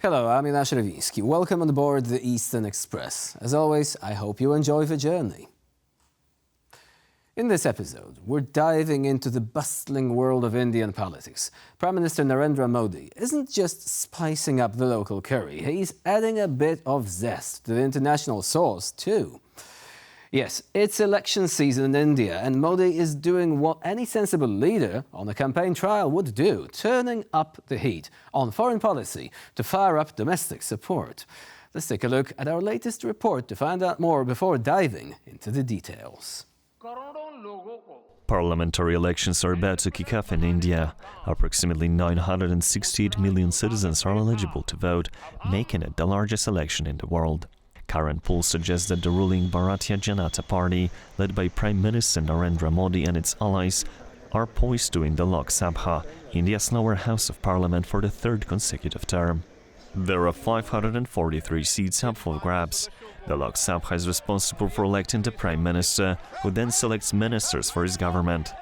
Hello, I'm Jonasz Rewiński. Welcome on board the Eastern Express. As always, I hope you enjoy the journey. In this episode, we're diving into the bustling world of Indian politics. Prime Minister Narendra Modi isn't just spicing up the local curry, he's adding a bit of zest to the international sauce too. Yes, it's election season in India, and Modi is doing what any sensible leader on a campaign trail would do, turning up the heat on foreign policy to fire up domestic support. Let's take a look at our latest report to find out more before diving into the details. Parliamentary elections are about to kick off in India. Approximately 968 million citizens are eligible to vote, making it the largest election in the world. Current polls suggest that the ruling Bharatiya Janata Party, led by Prime Minister Narendra Modi and its allies, are poised to win the Lok Sabha, India's lower house of parliament, for the third consecutive term. There are 543 seats up for grabs. The Lok Sabha is responsible for electing the Prime Minister, who then selects ministers for his government.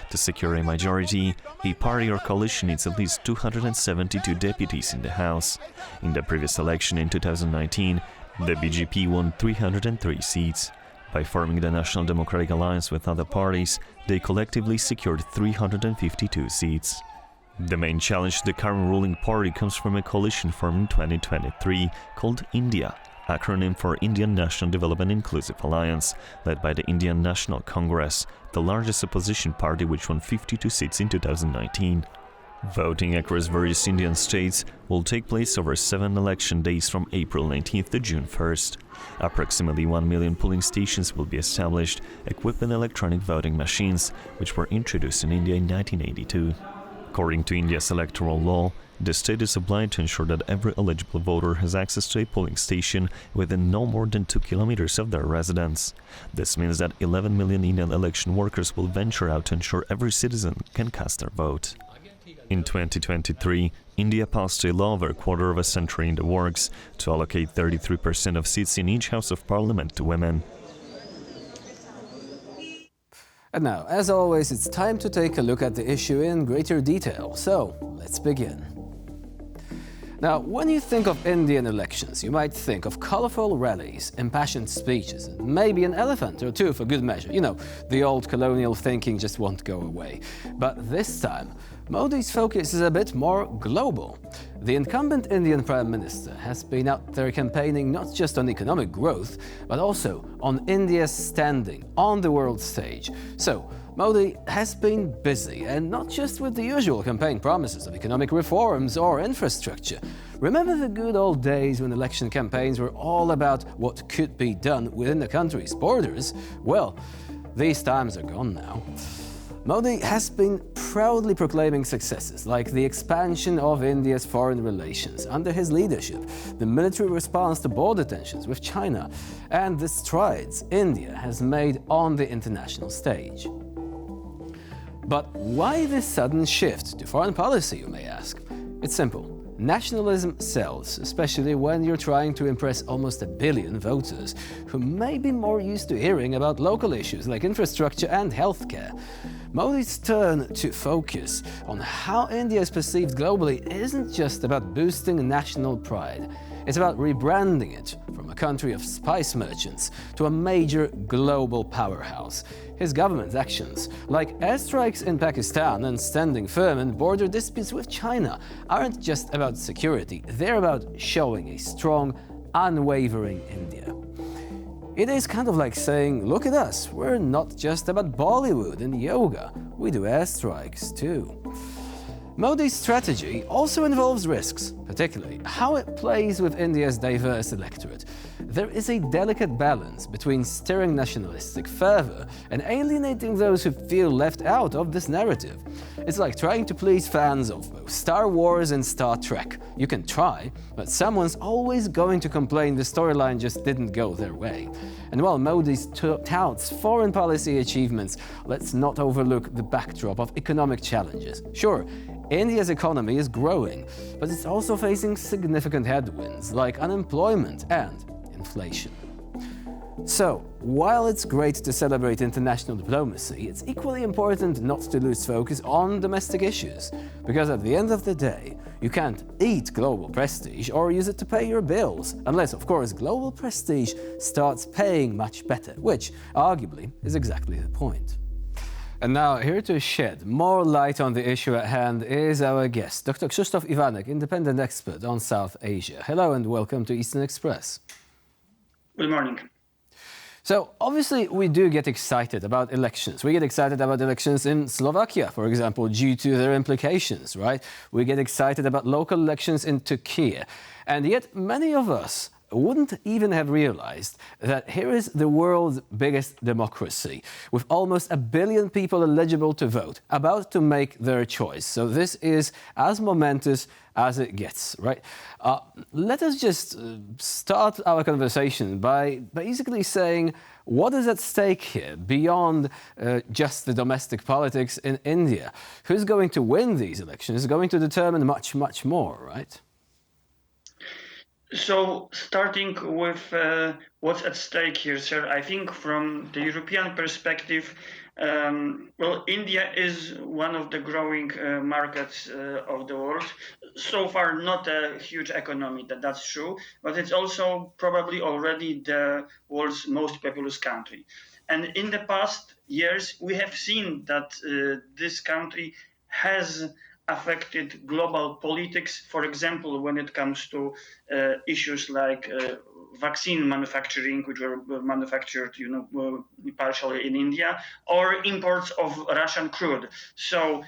To secure a majority, a party or coalition needs at least 272 deputies in the House. In the previous election in 2019, the BJP won 303 seats. By forming the National Democratic Alliance with other parties, they collectively secured 352 seats. The main challenge to the current ruling party comes from a coalition formed in 2023 called India, acronym for Indian National Development Inclusive Alliance, led by the Indian National Congress, the largest opposition party which won 52 seats in 2019. Voting across various Indian states will take place over 7 election days from April 19th to June 1st. Approximately 1 million polling stations will be established, equipped with electronic voting machines, which were introduced in India in 1982. According to India's electoral law, the state is obliged to ensure that every eligible voter has access to a polling station within no more than 2 kilometers of their residence. This means that 11 million Indian election workers will venture out to ensure every citizen can cast their vote. In 2023, India passed a law over a quarter of a century in the works to allocate 33% of seats in each House of Parliament to women. And now, as always, it's time to take a look at the issue in greater detail. So, let's begin. Now, when you think of Indian elections, you might think of colorful rallies, impassioned speeches, and maybe an elephant or two for good measure. You know, the old colonial thinking just won't go away. But this time, Modi's focus is a bit more global. The incumbent Indian Prime Minister has been out there campaigning not just on economic growth, but also on India's standing on the world stage. So, Modi has been busy, and not just with the usual campaign promises of economic reforms or infrastructure. Remember the good old days when election campaigns were all about what could be done within the country's borders? Well, these times are gone now. Modi has been proudly proclaiming successes like the expansion of India's foreign relations under his leadership, the military response to border tensions with China, and the strides India has made on the international stage. But why this sudden shift to foreign policy, you may ask? It's simple. Nationalism sells, especially when you're trying to impress almost 1 billion voters, who may be more used to hearing about local issues like infrastructure and healthcare. Modi's turn to focus on how India is perceived globally isn't just about boosting national pride. It's about rebranding it from a country of spice merchants to a major global powerhouse. His government's actions, like airstrikes in Pakistan and standing firm in border disputes with China, aren't just about security, they're about showing a strong, unwavering India. It is kind of like saying, look at us, we're not just about Bollywood and yoga, we do airstrikes too. Modi's strategy also involves risks, particularly how it plays with India's diverse electorate. There is a delicate balance between stirring nationalistic fervor and alienating those who feel left out of this narrative. It's like trying to please fans of both Star Wars and Star Trek. You can try, but someone's always going to complain the storyline just didn't go their way. And while Modi touts foreign policy achievements, let's not overlook the backdrop of economic challenges. Sure, India's economy is growing, but it's also facing significant headwinds like unemployment and inflation. So, while it's great to celebrate international diplomacy, it's equally important not to lose focus on domestic issues. Because at the end of the day, you can't eat global prestige or use it to pay your bills, unless, of course, global prestige starts paying much better, which, arguably, is exactly the point. And now, here to shed more light on the issue at hand is our guest, Dr. Krzysztof Iwanek, independent expert on South Asia. Hello and welcome to Eastern Express. Good morning. So, obviously, we do get excited about elections. We get excited about elections in Slovakia, for example, due to their implications, right? We get excited about local elections in Turkey. And yet, many of us wouldn't even have realized that here is the world's biggest democracy, with almost 1 billion people eligible to vote, about to make their choice. So this is as momentous as it gets, right? Let us just start our conversation by basically saying what is at stake here beyond just the domestic politics in India. Who's going to win these elections is going to determine much, much more, right? So, starting with what's at stake here, sir, I think from the European perspective, India is one of the growing markets of the world. So far, not a huge economy, that's true, but it's also probably already the world's most populous country. And in the past years, we have seen that this country has affected global politics, for example, when it comes to issues like vaccine manufacturing, which were manufactured, partially in India, or imports of Russian crude. So,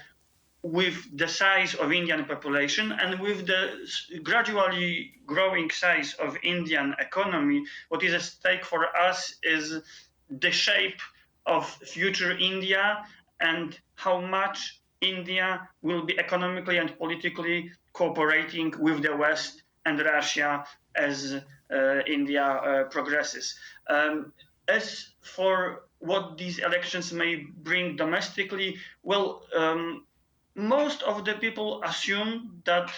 with the size of Indian population and with the gradually growing size of Indian economy, what is at stake for us is the shape of future India and how much India will be economically and politically cooperating with the West and Russia as India progresses. As for what these elections may bring domestically, most of the people assume that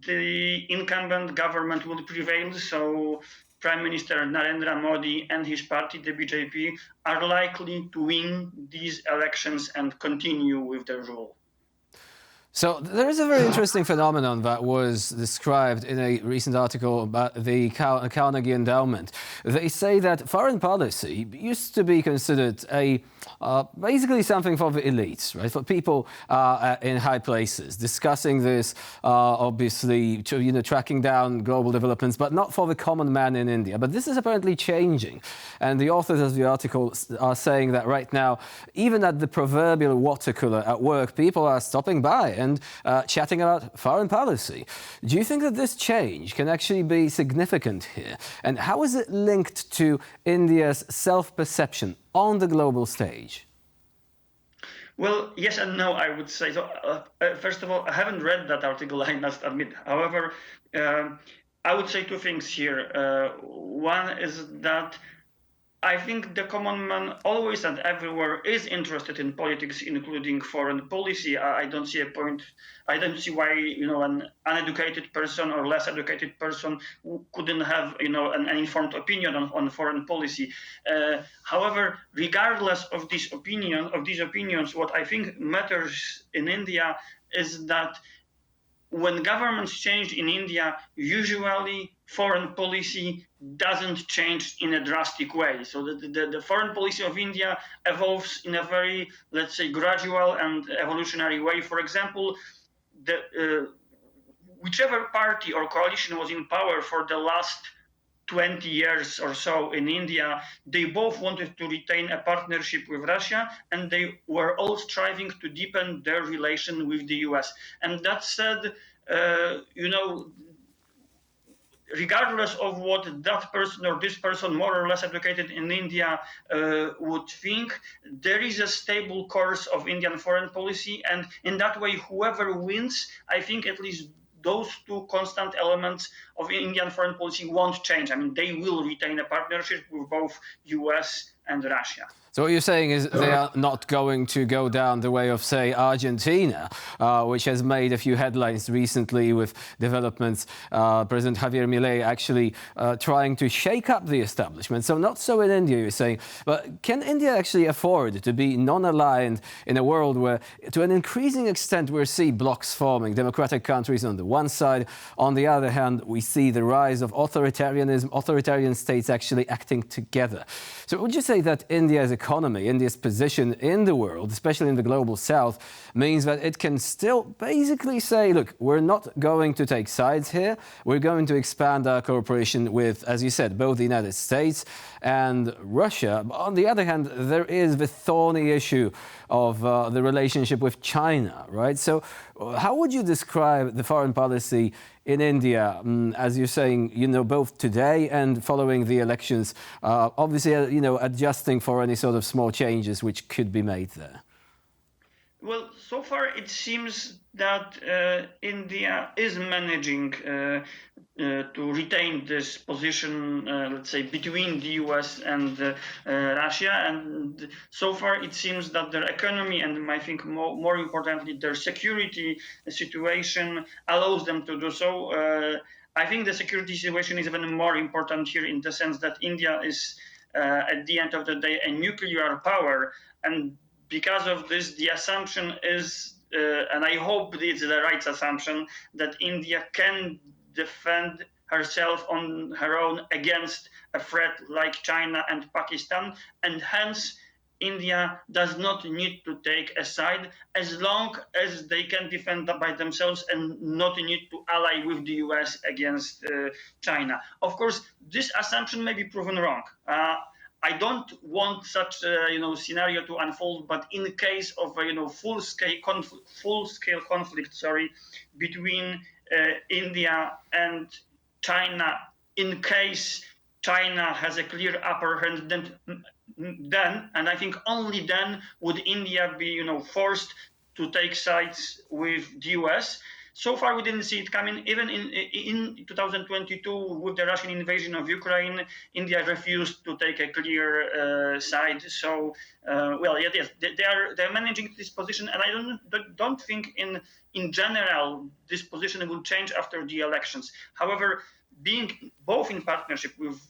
the incumbent government will prevail, so Prime Minister Narendra Modi and his party, the BJP, are likely to win these elections and continue with their rule. So there is a very interesting phenomenon that was described in a recent article about the Carnegie Endowment. They say that foreign policy used to be considered basically something for the elites, right? For people in high places, discussing this, obviously, tracking down global developments, but not for the common man in India. But this is apparently changing. And the authors of the article are saying that right now, even at the proverbial water cooler at work, people are stopping by and chatting about foreign policy. Do you think that this change can actually be significant here? And how is it linked to India's self-perception on the global stage? Well, yes and no, I would say. So, first of all, I haven't read that article, I must admit. However, I would say two things here. One is that I think the common man always and everywhere is interested in politics, including foreign policy. I don't see a point. I don't see why an uneducated person or less educated person couldn't have an informed opinion on foreign policy. However, regardless of these opinions, what I think matters in India is that when governments change in India, usually foreign policy doesn't change in a drastic way. So the foreign policy of India evolves in a very, let's say, gradual and evolutionary way. For example, whichever party or coalition was in power for the last 20 years or so in India, they both wanted to retain a partnership with Russia, and they were all striving to deepen their relation with the US. And that said, regardless of what that person or this person, more or less educated in India, would think, there is a stable course of Indian foreign policy. And in that way, whoever wins, I think at least those two constant elements of Indian foreign policy won't change. I mean, they will retain a partnership with both US and Russia. So what you're saying is they are not going to go down the way of, say, Argentina, which has made a few headlines recently with developments. President Javier Milei actually trying to shake up the establishment. So not so in India, you're saying. But can India actually afford to be non-aligned in a world where, to an increasing extent, we see blocs forming, democratic countries on the one side. On the other hand, we see the rise of authoritarianism, authoritarian states actually acting together. So would you say that India's economy, India's position in the world, especially in the global south, means that it can still basically say, look, we're not going to take sides here. We're going to expand our cooperation with, as you said, both the United States and Russia. On the other hand, there is the thorny issue of the relationship with China, right? So how would you describe the foreign policy in India, as you're saying, both today and following the elections, obviously, adjusting for any sort of small changes which could be made there? Well, so far it seems that India is managing to retain this position, let's say, between the US and Russia. And so far it seems that their economy and I think more importantly, their security situation allows them to do so. I think the security situation is even more important here in the sense that India is, at the end of the day, a nuclear power. And because of this, the assumption is, and I hope it's the right assumption, that India can defend herself on her own against a threat like China and Pakistan, and hence India does not need to take a side as long as they can defend by themselves and not need to ally with the US against China. Of course, this assumption may be proven wrong. I don't want such a scenario to unfold, but in case of a full-scale conflict, between India and China, in case China has a clear upper hand, then, and I think only then, would India be forced to take sides with the US. So far, we didn't see it coming. Even in 2022, with the Russian invasion of Ukraine, India refused to take a clear side. So, yes, they're managing this position, and I don't think in general this position will change after the elections. However, being both in partnership with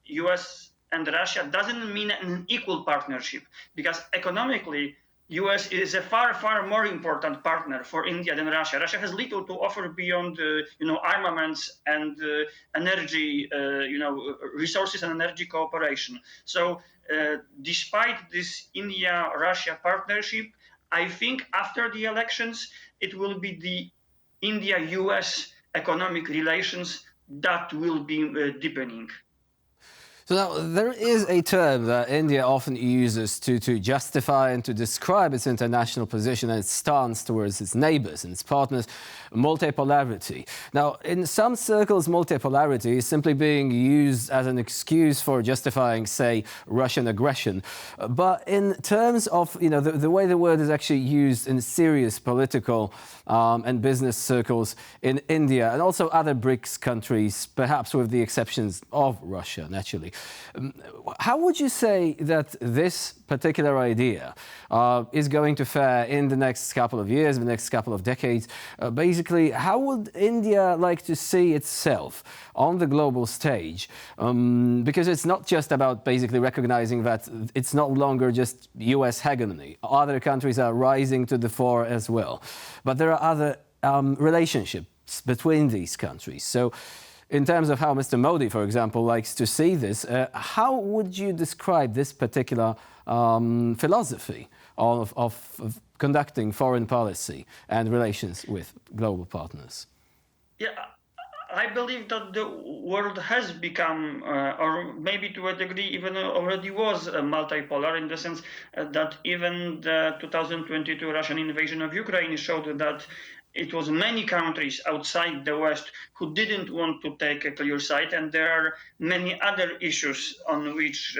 US and Russia doesn't mean an equal partnership, because economically, US is a far, far more important partner for India than Russia. Russia has little to offer beyond, armaments and energy, resources and energy cooperation. So, despite this India-Russia partnership, I think after the elections, it will be the India-US economic relations that will be deepening. So now, there is a term that India often uses to justify and to describe its international position and its stance towards its neighbors and its partners, multipolarity. Now, in some circles, multipolarity is simply being used as an excuse for justifying, say, Russian aggression. But in terms of, the way the word is actually used in serious political and business circles in India and also other BRICS countries, perhaps with the exceptions of Russia, naturally. How would you say that this particular idea is going to fare in the next couple of years, the next couple of decades? Basically, how would India like to see itself on the global stage? Because it's not just about basically recognizing that it's no longer just US hegemony. Other countries are rising to the fore as well. But there are other relationships between these countries. So, in terms of how Mr. Modi, for example, likes to see this, how would you describe this particular philosophy of conducting foreign policy and relations with global partners? Yeah, I believe that the world has become, or maybe to a degree even already was, multipolar, in the sense that even the 2022 Russian invasion of Ukraine showed that it was many countries outside the West who didn't want to take a clear side, and there are many other issues on which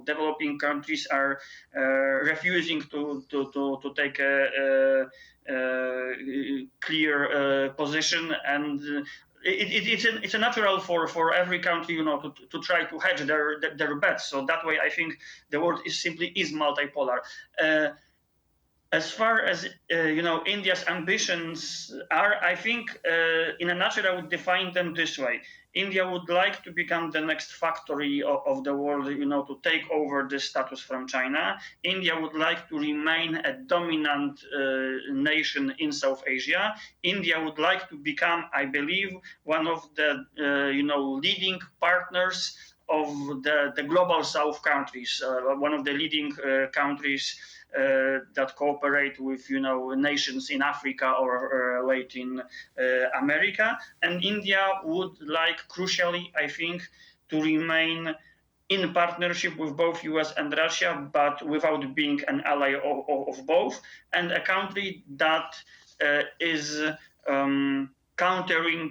developing countries are refusing to take a clear position. And it's a natural for every country, to try to hedge their bets. So that way, I think the world is multipolar. As far as India's ambitions are, I think in a nutshell, I would define them this way: India would like to become the next factory of the world, to take over this status from China. India would like to remain a dominant nation in South Asia. India would like to become, I believe, one of the leading partners of the global South countries, one of the leading countries that cooperate with nations in Africa or Latin America. And India would like, crucially, I think, to remain in partnership with both US and Russia, but without being an ally of both, and a country that is countering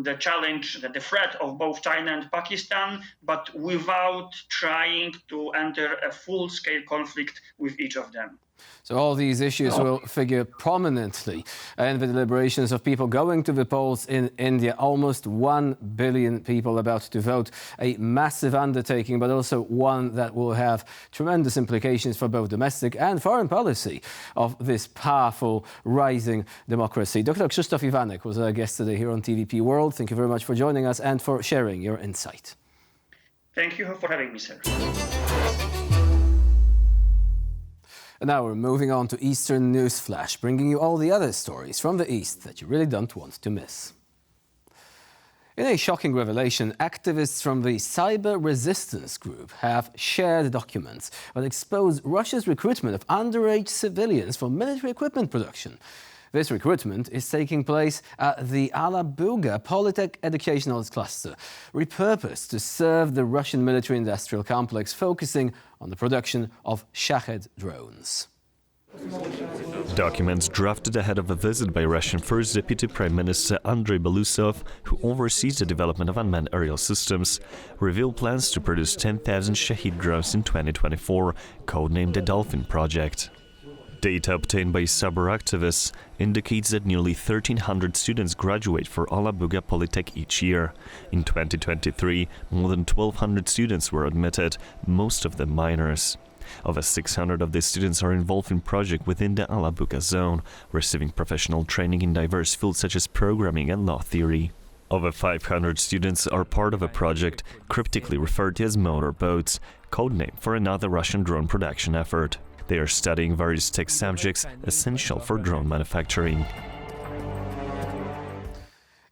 the challenge, the threat of both China and Pakistan, but without trying to enter a full-scale conflict with each of them. So all these issues will figure prominently in the deliberations of people going to the polls in India. Almost 1 billion people about to vote. A massive undertaking, but also one that will have tremendous implications for both domestic and foreign policy of this powerful, rising democracy. Dr. Krzysztof Iwanek was our guest today here on TVP World. Thank you very much for joining us and for sharing your insight. Thank you for having me, sir. And now we're moving on to Eastern News Flash, bringing you all the other stories from the East that you really don't want to miss. In a shocking revelation, activists from the Cyber Resistance Group have shared documents that expose Russia's recruitment of underage civilians for military equipment production. This recruitment is taking place at the Alabuga Polytech Educational Cluster, repurposed to serve the Russian military-industrial complex, focusing on the production of Shahed drones. Documents drafted ahead of a visit by Russian First Deputy Prime Minister Andrei Belousov, who oversees the development of unmanned aerial systems, reveal plans to produce 10,000 Shahed drones in 2024, codenamed the Dolphin Project. Data obtained by cyber activists indicates that nearly 1,300 students graduate for Alabuga Polytech each year. In 2023, more than 1,200 students were admitted, most of them minors. Over 600 of these students are involved in projects within the Alabuga zone, receiving professional training in diverse fields such as programming and law theory. Over 500 students are part of a project cryptically referred to as motorboats, codename for another Russian drone production effort. They are studying various tech subjects essential for drone manufacturing.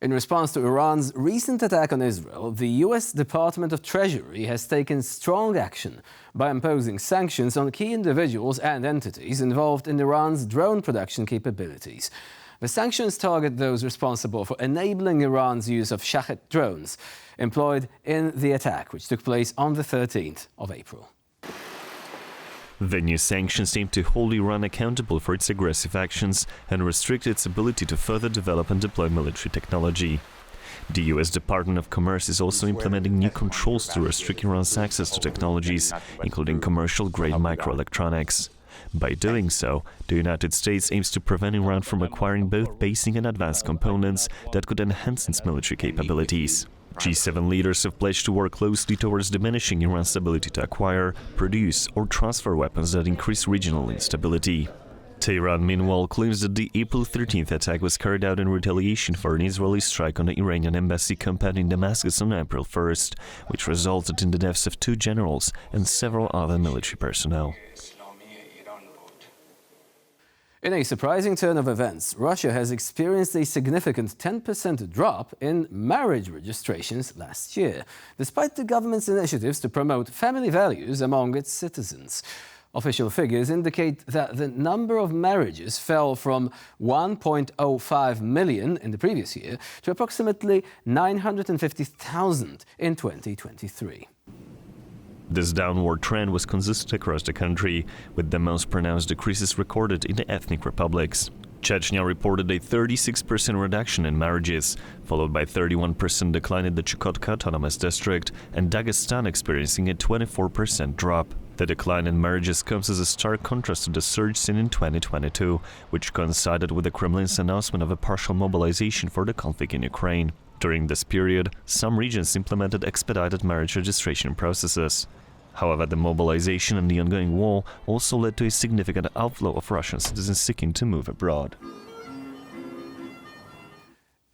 In response to Iran's recent attack on Israel, the US Department of Treasury has taken strong action by imposing sanctions on key individuals and entities involved in Iran's drone production capabilities. The sanctions target those responsible for enabling Iran's use of Shahed drones employed in the attack, which took place on the 13th of April. The new sanctions aim to hold Iran accountable for its aggressive actions and restrict its ability to further develop and deploy military technology. The US Department of Commerce is also implementing new controls to restrict Iran's access to technologies, including commercial-grade microelectronics. By doing so, the United States aims to prevent Iran from acquiring both basic and advanced components that could enhance its military capabilities. G7 leaders have pledged to work closely towards diminishing Iran's ability to acquire, produce, or transfer weapons that increase regional instability. Tehran, meanwhile, claims that the April 13th attack was carried out in retaliation for an Israeli strike on the Iranian embassy compound in Damascus on April 1st, which resulted in the deaths of 2 generals and several other military personnel. In a surprising turn of events, Russia has experienced a significant 10% drop in marriage registrations last year, despite the government's initiatives to promote family values among its citizens. Official figures indicate that the number of marriages fell from 1.05 million in the previous year to approximately 950,000 in 2023. This downward trend was consistent across the country, with the most pronounced decreases recorded in the ethnic republics. Chechnya reported a 36% reduction in marriages, followed by 31% decline in the Chukotka Autonomous District, and Dagestan experiencing a 24% drop. The decline in marriages comes as a stark contrast to the surge seen in 2022, which coincided with the Kremlin's announcement of a partial mobilization for the conflict in Ukraine. During this period, some regions implemented expedited marriage registration processes. However, the mobilization and the ongoing war also led to a significant outflow of Russian citizens seeking to move abroad.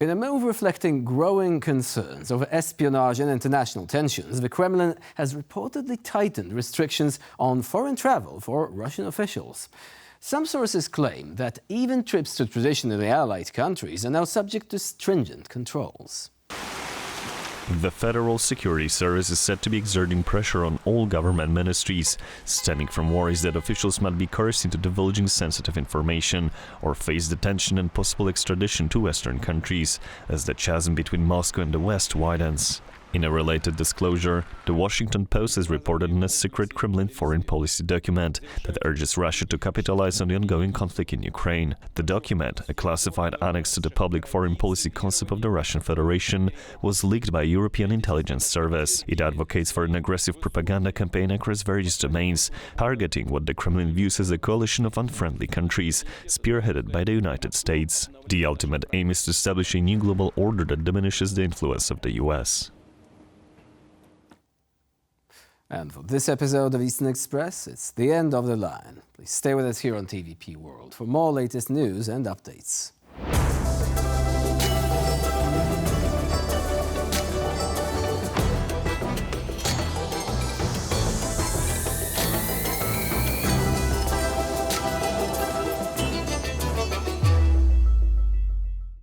In a move reflecting growing concerns over espionage and international tensions, the Kremlin has reportedly tightened restrictions on foreign travel for Russian officials. Some sources claim that even trips to traditionally allied countries are now subject to stringent controls. The Federal Security Service is said to be exerting pressure on all government ministries, stemming from worries that officials might be coerced into divulging sensitive information or face detention and possible extradition to Western countries, as the chasm between Moscow and the West widens. In a related disclosure, the Washington Post has reported on a secret Kremlin foreign policy document that urges Russia to capitalize on the ongoing conflict in Ukraine. The document, a classified annex to the public foreign policy concept of the Russian Federation, was leaked by a European intelligence service. It advocates for an aggressive propaganda campaign across various domains, targeting what the Kremlin views as a coalition of unfriendly countries, spearheaded by the United States. The ultimate aim is to establish a new global order that diminishes the influence of the US. And for this episode of Eastern Express, it's the end of the line. Please stay with us here on TVP World for more latest news and updates.